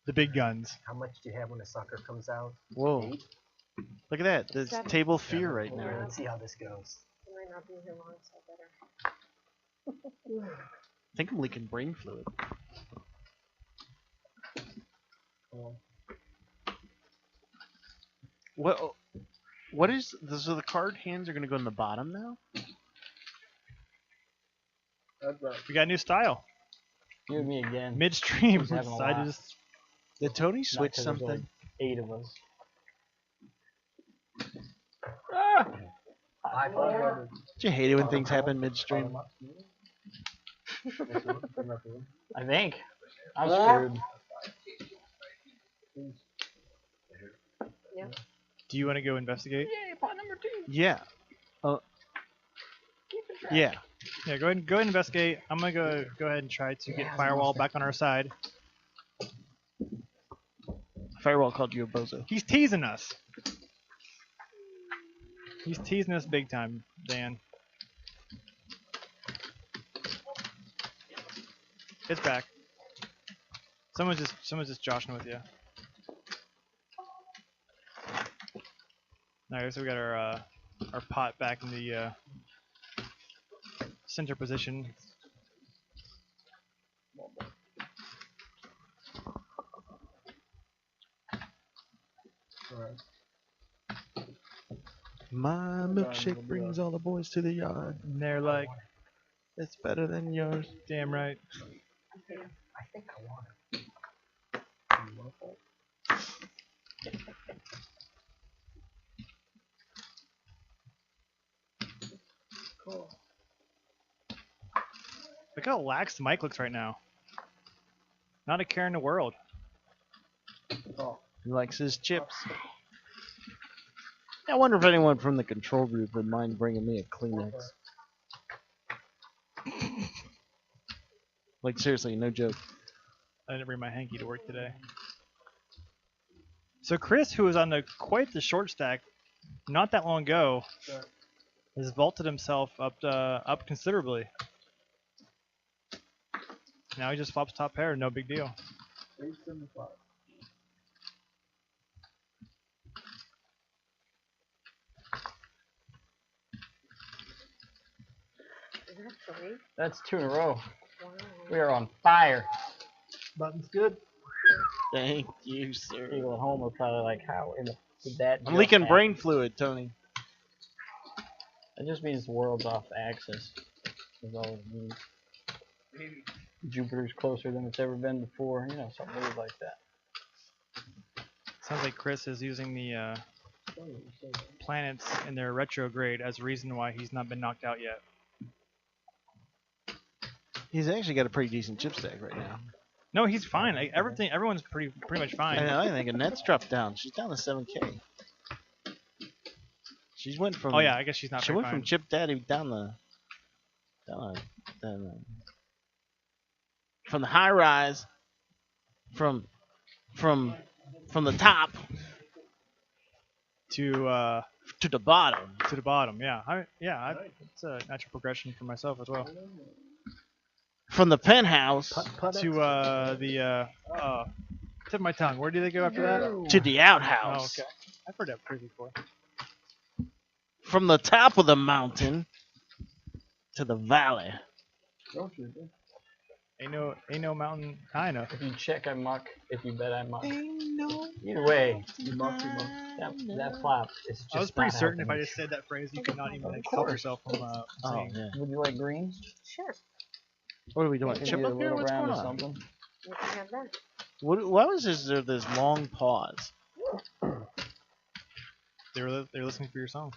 the big guns.
How much do you have when a sucker comes out?
Whoa!
8?
Look at that. There's
7.
table fear right
Alright,
now.
let's see how this goes.
I might not be here long, so I better.
I think I'm leaking brain fluid. What? What is? So the card hands are gonna go in the bottom now?
We got a new style.
You and me again.
Midstream,
Who's having a
decided
laugh?
to just
Did Tony
Not
switch
'cause there's
something?
only 8 of us. Ah!
500.
Did you hate it when things happen midstream?
I think. I'm
Four.
screwed.
Do you want to go investigate?
Yay, pot number 2.
Yeah.
Keeping track.
Yeah.
Yeah, go ahead and investigate. I'm gonna go ahead and try to get Firewall back on our side.
Firewall called you a bozo.
He's teasing us. He's teasing us big time, Dan. It's back. Someone's just joshing with you. Alright, so we got our pot back in the center position.
My milkshake brings all the boys to the yard.
And they're like,
It's better than yours.
damn right.
I think I want it. Cool.
Look how lax Mike looks right now. Not a care in the world.
He likes his chips. I wonder if anyone from the control group would mind bringing me a Kleenex. Like seriously, no joke.
I didn't bring my hanky to work today. So Chris, who was on quite the short stack not that long ago, has vaulted himself up considerably. Now he just flops top pair, no big deal.
Is that 3?
That's 2 in a row.
Wow.
We are on fire.
Button's good.
Thank you, sir.
People at home are probably like, how in the, did that
I'm
just
leaking
happen?
brain fluid, Tony.
It just means the world's off axis. Is all it means. Jupiter's closer than it's ever been before. You know, something weird like that.
Sounds like Chris is using the planets in their retrograde as a reason why he's not been knocked out yet.
He's actually got a pretty decent chip stack right now.
No, he's fine. Like, everyone's pretty much fine.
I know. I think Annette's dropped down. She's down to 7K. She's went from.
Oh yeah, I guess she's not.
She went from Chip Daddy down from the high rise, from the top
to
the bottom.
To the bottom. Yeah, it's a natural progression for myself as well.
From the penthouse
to the tip of my tongue. Where do they go after that?
to the outhouse.
Oh, okay. I've heard that phrase before.
From the top of the mountain to the valley.
Ain't no mountain high enough.
If you check, I muck. If you bet, I muck.
Ain't no
Either way, that flop is just
I was pretty
not
certain if I
helping
just said that phrase, you could not even like, stop yourself from
Oh,
saying.
yeah.
me. Would you like green?
Sure.
What are we doing?
Maybe
Chip
a
up here?
little
What's
round
going
or
on?
something?
You can have that.
Why was there this long pause?
They were listening for your song.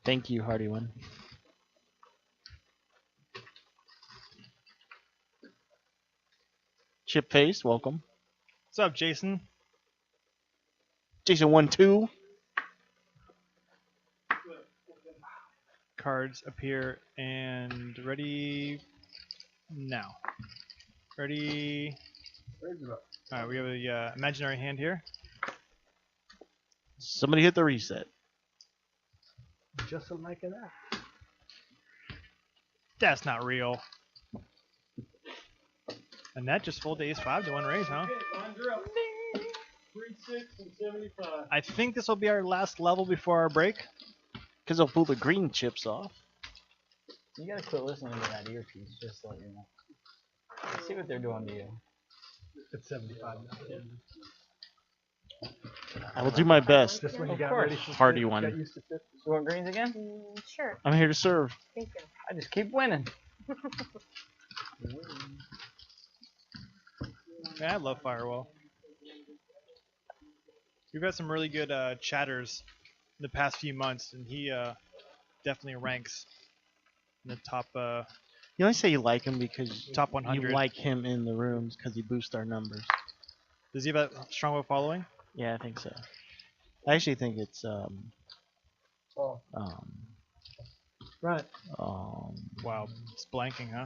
Thank you, Hardy One. Chip Face, welcome.
What's up, Jason?
Jason 1-2.
Cards appear and ready now. Ready. All right, we have a imaginary hand here.
Somebody hit the reset.
Just like that.
That's not real. And that just folded ace 5 to 1 raise, huh? I think this will be our last level before our break.
Because they'll pull the green chips off.
You gotta quit listening to that earpiece, just to let you know. See what they're doing to you.
It's 75 now.
I will do my best.
Just when you
Of
got
course.
ready for
Hardy
fifth,
one.
got used to fifth.
You want greens again?
Sure.
I'm here to serve.
Thank you.
I just keep winning.
Yeah, I love Firewall. We've had some really good chatters in the past few months, and he definitely ranks in the top.
You only say you like him because
Top 100.
you like him in the rooms because he boosts our numbers.
Does he have a strong following?
Yeah, I think so. I actually think it's
Right.
Wow, it's blanking, huh?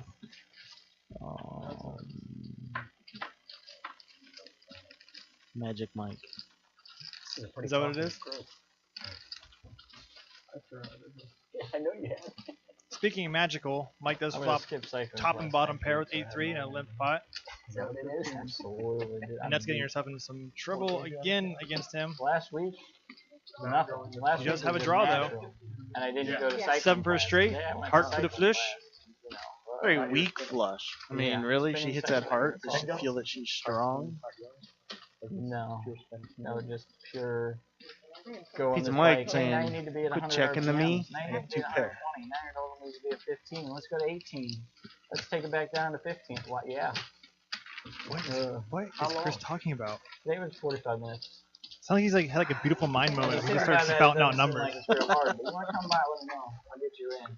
Magic Mike.
Is that what it is?
I know you have.
Speaking of magical, Mike does
I'm gonna
flop
skip Cypher
top and
last
bottom
night,
pair with
so I
8-3 and a
don't
limp pot,
Is that what it is? Absolutely. Dude.
and that's getting yourself into some trouble again against him.
Last week, nothing. Last
He does
week
have a
was
draw, though.
natural, And I didn't go to
Yeah.
cycling
7 for a
class.
straight,
Yeah, I went to
heart for the
cycling
flush.
class, you know,
Very weak flush. I mean,
Yeah.
really? She
Spinning
hits that
cycle.
heart? Does she feel that she's strong?
No, no, just pure. Go on
Pizza
this
Mike
bike. Hey,
saying,
now you need to be at
"Quit
100
checking to me.
RPMs. Now you
I
need
have
to be
two
at
pair."
120. Now your total needs to be at 15. Let's go to 18. Let's take it back down to 15. What? Yeah.
What
How
is Chris
long?
talking about?
Today was 45 minutes.
Sounds like he's like had like a beautiful mind moment. He
Consider
just starts
that
spouting
it
out
doesn't seem
numbers.
Like it's real hard, but you want to come by, let me know. I'll get you in.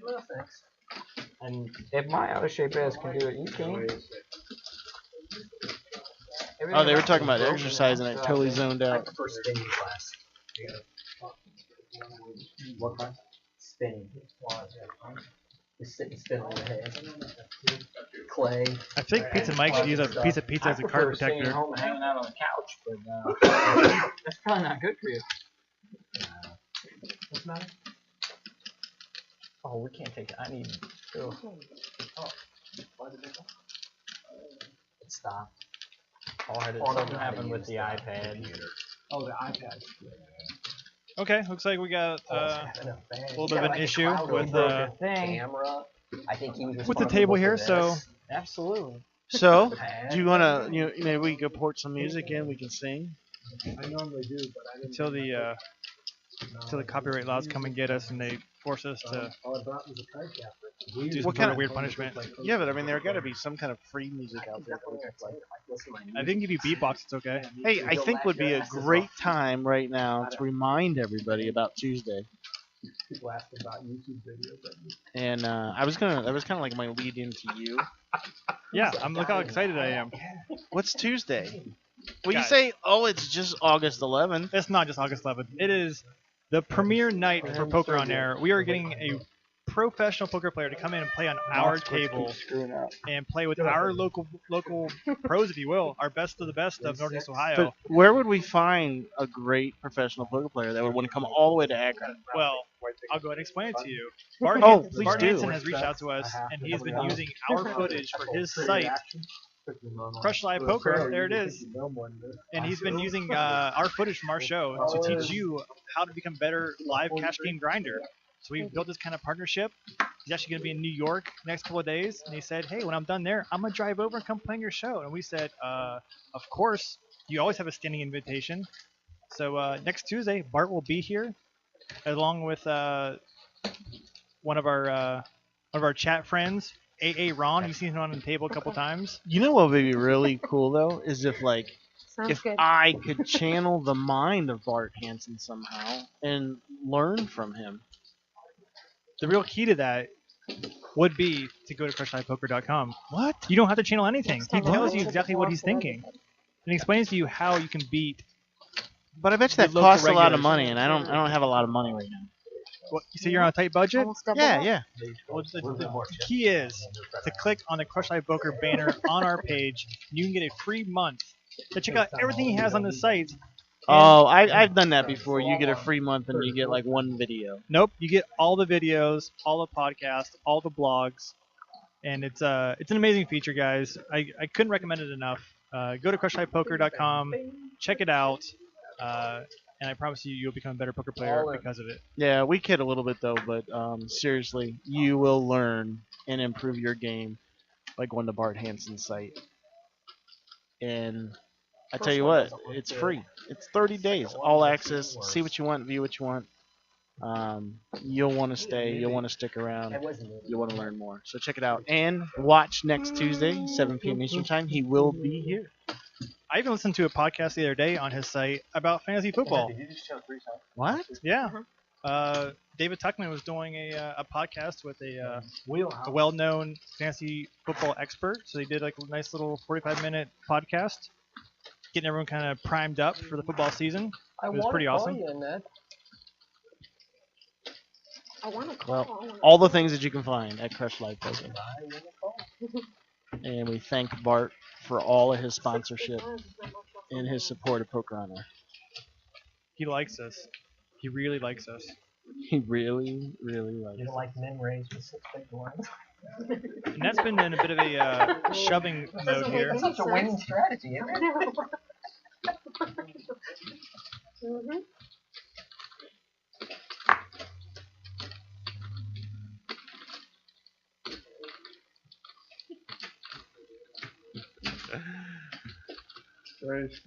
Well, thanks.
And if my auto shape ass can do it, you can.
Oh, they were talking about exercise and I totally zoned
I
out.
prefer spinning class. What class? Spinning. Just sit and spin on the head. Clay.
I think Pizza Mike should use a piece of pizza
I
as a
prefer
card
staying
protector.
home and hanging out on the couch, but that's probably not good for you.
What's the matter?
Oh, we can't take that. I need.
It stopped.
Oh, I did
Oh, I don't
something
know how to
happen with
use
the
that.
iPad.
Oh, the iPad.
Okay, looks like we got a little bit of an issue with
Thing.
camera. I think he was
with the
responsible
table
for
here.
this.
So
Absolutely.
So,
Pad.
do you want to, maybe we could port some music in, we can sing?
I normally do, but I didn't.
Until the copyright laws come and get us and they force us to
All I brought was a card capper.
do some
What
sort
kind
of
of
weird punishment.
Yeah, but I mean, there got to be some kind of free music out there.
I think if you beatbox, it's okay.
Hey, I think would be a great time right now to remind everybody about Tuesday.
People ask about YouTube videos.
And that was kind of like my lead into you.
Yeah, look how excited I am.
What's Tuesday? Well, you
Guys.
say, oh, it's just August 11th.
It's not just August 11th. It is the premiere night for Poker on Air. We are getting a professional poker player to come in and play on our table and play with our local pros, if you will, our best of the best of Northeast Ohio.
But where would we find a great professional poker player that would want to come all the way to Akron?
Well, I'll go ahead and explain it to you. Bart,
Please
Bart
do.
Hansen has reached out to us, and he's been using our footage for his site, Crush Live Poker. There it is. And he's been using our footage from our show to teach you how to become better live cash game grinder. So we built this kind of partnership. He's actually going to be in New York next couple of days, and he said, "Hey, when I'm done there, I'm gonna drive over and come play on your show." And we said, "Of course, you always have a standing invitation." So next Tuesday, Bart will be here, along with one of our chat friends, AA Ron. You've seen him on the table a couple times.
You know what would be really cool though is if
Sounds good.
I could channel the mind of Bart Hansen somehow and learn from him.
The real key to that would be to go to crushlivepoker.com.
What?
You don't have to channel anything. He tells you exactly what he's thinking, and he explains to you how you can beat.
But I bet you that
The local
costs a lot of
regulars.
money, and I don't have a lot of money right now.
What, you say you're on a tight budget?
Almost double
Yeah,
up.
yeah.
Well, the key is to click on the Crush Live Poker banner on our page. You can get a free month to check out everything he has on the site.
Oh, I've done that before. You get a free month and you get like one video.
Nope, you get all the videos, all the podcasts, all the blogs, and it's an amazing feature, guys. I couldn't recommend it enough. Go to crushlivepoker.com, check it out, and I promise you, you'll become a better poker player because of it.
Yeah, we kid a little bit though, but seriously, you will learn and improve your game by going to Bart Hansen's site. And I tell you what, it's free. It's 30 days, all access. See what you want, view what you want. You'll want to stay. You'll want to stick around. You'll want to learn more. So check it out. And watch next Tuesday, 7 p.m. Eastern Time. He will be here.
I even listened to a podcast the other day on his site about fantasy football.
What?
Yeah. David Tuckman was doing a podcast with a well-known fantasy football expert. So they did like a nice little 45-minute podcast, getting everyone kind of primed up for the football season. It was pretty awesome.
I want to
Well,
call.
all the things that you can find at Crush Live Poker. And we thank Bart for all of his sponsorship and his support of Poker on Air.
He likes us. He really likes us.
He really, really likes
You
it.
don't like men raised with 6 big blinds?
And that's been in a bit of a shoving mode here.
That's such a winning strategy, isn't it?
Mm-hmm.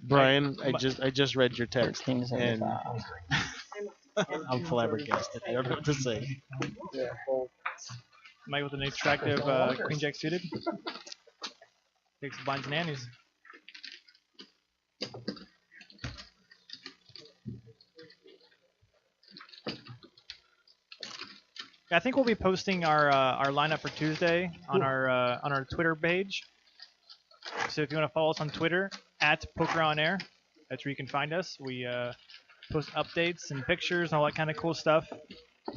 Brian, I just read your text,
16,
and
75.
I'm flabbergasted. I don't know what to say.
Mike with an attractive queen jack suited. Takes the blinds and nannies. I think we'll be posting our lineup for Tuesday on our Twitter page. So if you want to follow us on Twitter at Poker on Air, that's where you can find us. We post updates and pictures and all that kind of cool stuff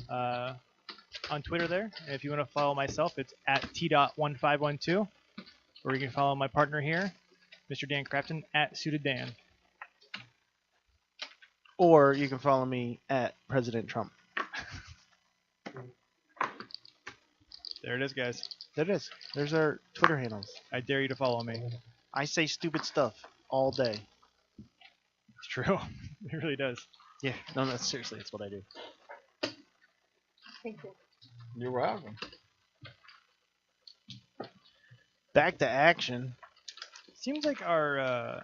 on Twitter there. And if you want to follow myself, it's at t.1512, or you can follow my partner here, Mr. Dan Crafton, at Suited Dan.
Or you can follow me at President Trump.
There it is, guys.
There it is. There's our Twitter handles.
I dare you to follow me.
I say stupid stuff all day.
It's true. It really does.
Yeah, no, seriously, it's what I do.
Thank you.
You're welcome.
Back to action.
Seems like our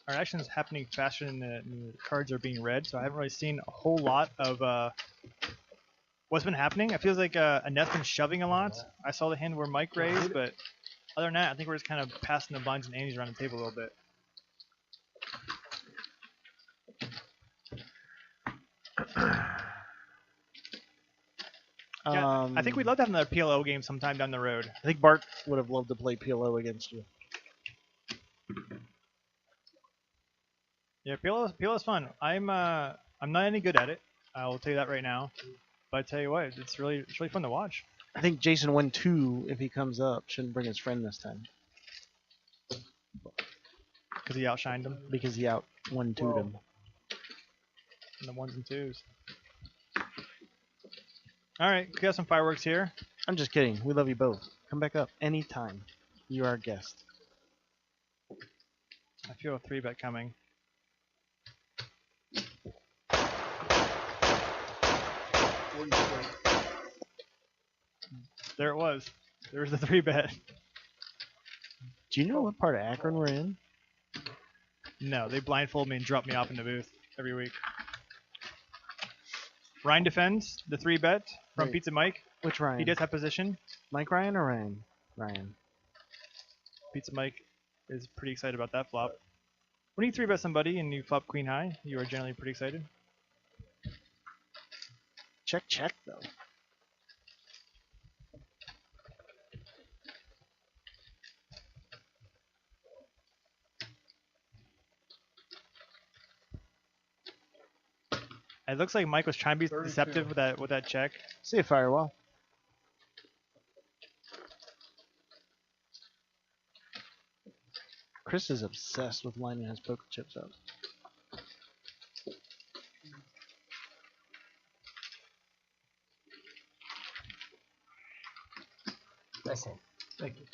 our action's happening faster than the cards are being read, so I haven't really seen a whole lot of what's been happening. It feels like Annette's been shoving a lot. I saw the hand where Mike raised, but other than that, I think we're just kind of passing the blinds and antes around the table a little bit. Yeah, I think we'd love to have another PLO game sometime down the road.
I think Bart would have loved to play PLO against you.
Yeah, PLO's fun. I'm not any good at it. I will tell you that right now. But I tell you what, it's really fun to watch.
I think Jason won 2 if he comes up. Shouldn't bring his friend this time.
Because he outshined him.
Because he out 1-2'd him.
And the 1s and 2s. Alright, we got some fireworks here.
I'm just kidding. We love you both. Come back up anytime. You are a guest.
I feel a 3-bet coming. There it was. There was the 3-bet.
Do you know what part of Akron we're in?
No, they blindfold me and drop me off in the booth every week. Ryan defends the 3-bet from
Wait.
Pizza Mike.
Which Ryan?
He does have position.
Mike Ryan or Ryan? Ryan.
Pizza Mike is pretty excited about that flop. When you 3-bet somebody and you flop queen high, you are generally pretty excited.
Check though.
It looks like Mike was trying to be deceptive with that check.
See a firewall. Chris is obsessed with lining his poker chips up.
Nice hand.
Thank you.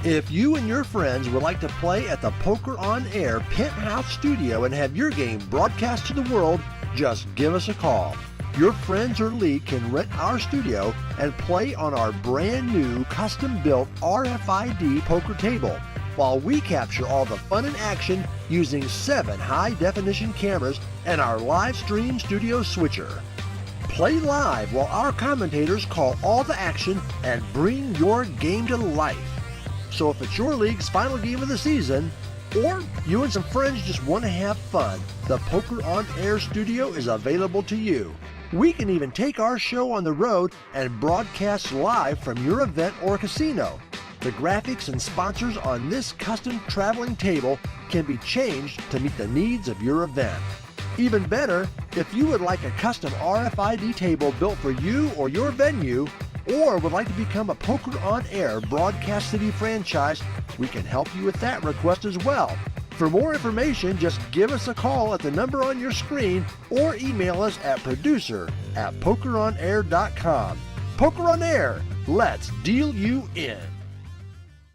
If you and your friends would like to play at the Poker on Air Penthouse Studio and have your game broadcast to the world, just give us a call. Your friends or league can rent our studio and play on our brand new custom-built RFID poker table, while we capture all the fun and action using 7 high-definition cameras and our live stream studio switcher. Play live while our commentators call all the action and bring your game to life. So if it's your league's final game of the season, or you and some friends just want to have fun, the Poker on Air studio is available to you. We can even take our show on the road and broadcast live from your event or casino. The graphics and sponsors on this custom traveling table can be changed to meet the needs of your event. Even better, if you would like a custom RFID table built for you or your venue, or would like to become a Poker on Air Broadcast City franchise, we can help you with that request as well. For more information, just give us a call at the number on your screen or email us at producer@pokeronair.com. Poker on Air, let's deal you in.